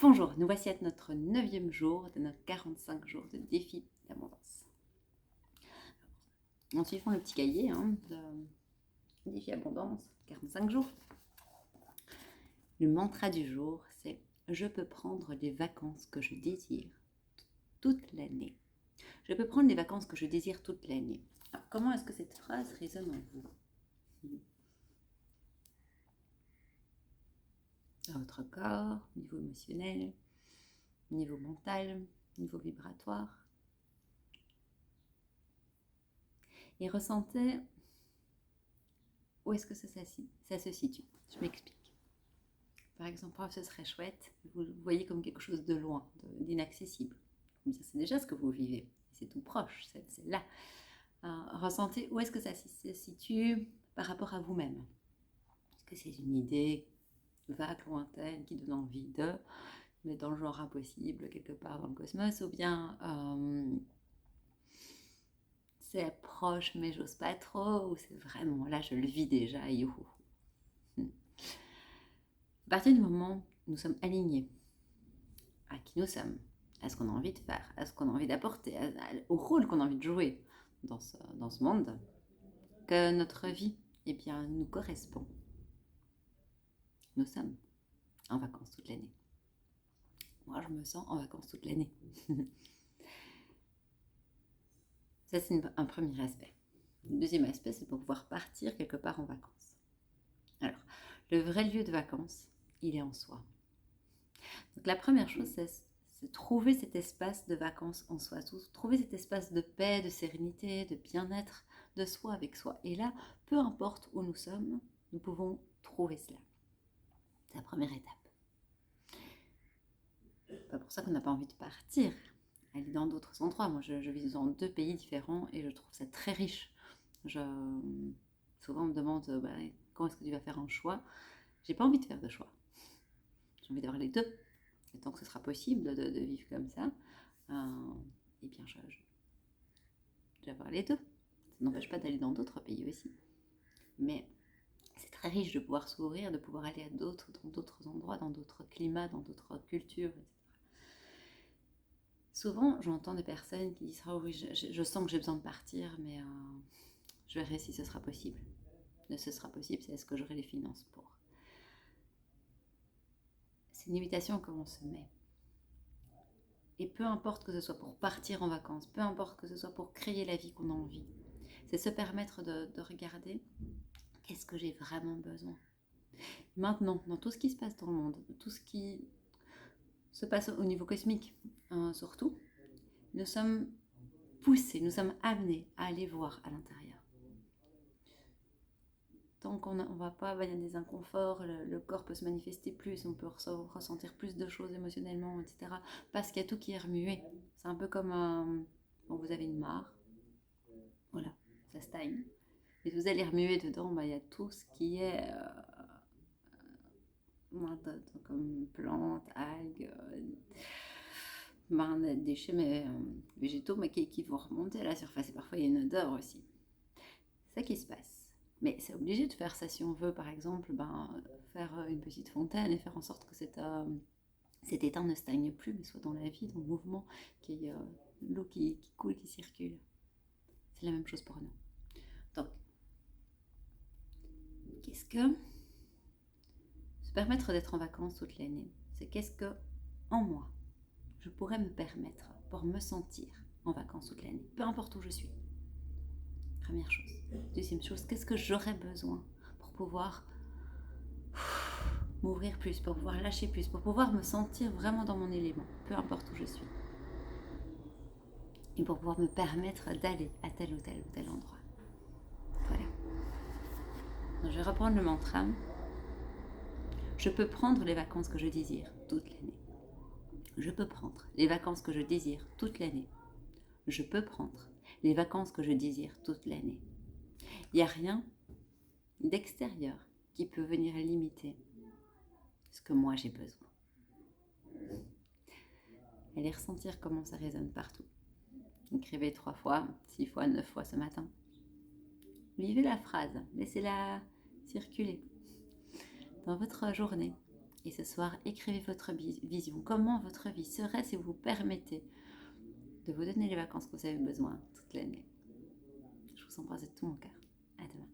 Bonjour, nous voici à notre 9e jour de nos 45 jours de défi d'abondance. En suivant le petit cahier de défi abondance, 45 jours, le mantra du jour c'est « Je peux prendre les vacances que je désire toute l'année ». Je peux prendre les vacances que je désire toute l'année. Alors, comment est-ce que cette phrase résonne en vous ? Dans votre corps, au niveau émotionnel, au niveau mental, au niveau vibratoire. Et ressentez où est-ce que ça se situe. Je m'explique. Par exemple, ce serait chouette, vous le voyez comme quelque chose de loin, d'inaccessible. C'est déjà ce que vous vivez, c'est tout proche, c'est là. Ressentez où est-ce que ça se situe par rapport à vous-même. Est-ce que c'est une idée vague, lointaine, qui donne envie de, mais dans le genre impossible, quelque part dans le cosmos, ou bien c'est proche, mais j'ose pas trop, ou c'est vraiment là, je le vis déjà, youhou. À partir du moment où nous sommes alignés à qui nous sommes, à ce qu'on a envie de faire, à ce qu'on a envie d'apporter, au rôle qu'on a envie de jouer dans ce monde, que notre vie nous correspond, nous sommes en vacances toute l'année. Moi, je me sens en vacances toute l'année. Ça, c'est un premier aspect. Le deuxième aspect, c'est pour pouvoir partir quelque part en vacances. Alors, le vrai lieu de vacances, il est en soi. Donc, la première chose, c'est trouver cet espace de vacances en soi, trouver cet espace de paix, de sérénité, de bien-être de soi avec soi. Et là, peu importe où nous sommes, nous pouvons trouver cela. C'est la première étape. C'est pas pour ça qu'on n'a pas envie de partir, aller dans d'autres endroits. Moi, je vis dans 2 pays différents et je trouve ça très riche. Souvent, on me demande quand est-ce que tu vas faire un choix. J'ai pas envie de faire de choix. J'ai envie d'avoir les deux. Et tant que ce sera possible de vivre comme ça, je vais avoir les deux. Ça n'empêche pas d'aller dans d'autres pays aussi. Mais c'est très riche de pouvoir s'ouvrir, de pouvoir aller dans d'autres endroits, dans d'autres climats, dans d'autres cultures, etc. Souvent, j'entends des personnes qui disent « Ah oui, je sens que j'ai besoin de partir, mais je verrai si ce sera possible. » Ce sera possible, c'est est-ce que j'aurai les finances pour. C'est une invitation comme on se met. Et peu importe que ce soit pour partir en vacances, peu importe que ce soit pour créer la vie qu'on a envie, c'est se permettre de regarder qu'est-ce que j'ai vraiment besoin. Maintenant, dans tout ce qui se passe dans le monde, tout ce qui se passe au niveau cosmique, surtout, nous sommes poussés, nous sommes amenés à aller voir à l'intérieur. Tant qu'on ne va pas, il y a des inconforts, le corps peut se manifester plus, on peut ressentir plus de choses émotionnellement, etc. Parce qu'il y a tout qui est remué. C'est un peu comme vous avez une mare, voilà, ça stagne. Et vous allez remuer dedans, il y a tout ce qui est comme plantes, algues, des déchets végétaux qui vont remonter à la surface. Et parfois il y a une odeur aussi. C'est ça qui se passe. Mais c'est obligé de faire ça si on veut, par exemple, faire une petite fontaine et faire en sorte que cet étang ne stagne plus, mais soit dans la vie, dans le mouvement, qu'il y ait l'eau qui coule, qui circule. C'est la même chose pour nous. Donc, qu'est-ce que se permettre d'être en vacances toute l'année, c'est qu'est-ce que, en moi, je pourrais me permettre pour me sentir en vacances toute l'année, peu importe où je suis. Première chose. Deuxième chose, qu'est-ce que j'aurais besoin pour pouvoir m'ouvrir plus, pour pouvoir lâcher plus, pour pouvoir me sentir vraiment dans mon élément, peu importe où je suis. Et pour pouvoir me permettre d'aller à tel ou tel endroit. Voilà. Donc, je vais reprendre le mantra. Je peux prendre les vacances que je désire toute l'année. Je peux prendre les vacances que je désire toute l'année. Je peux prendre les vacances que je désire toute l'année. Il n'y a rien d'extérieur qui peut venir limiter ce que moi j'ai besoin. Allez ressentir comment ça résonne partout. Écrivez 3 fois, 6 fois, 9 fois ce matin. Vivez la phrase, laissez-la circuler dans votre journée. Et ce soir, écrivez votre vision. Comment votre vie serait si vous vous permettez de vous donner les vacances que vous avez besoin toute l'année. Je vous embrasse de tout mon cœur. À demain.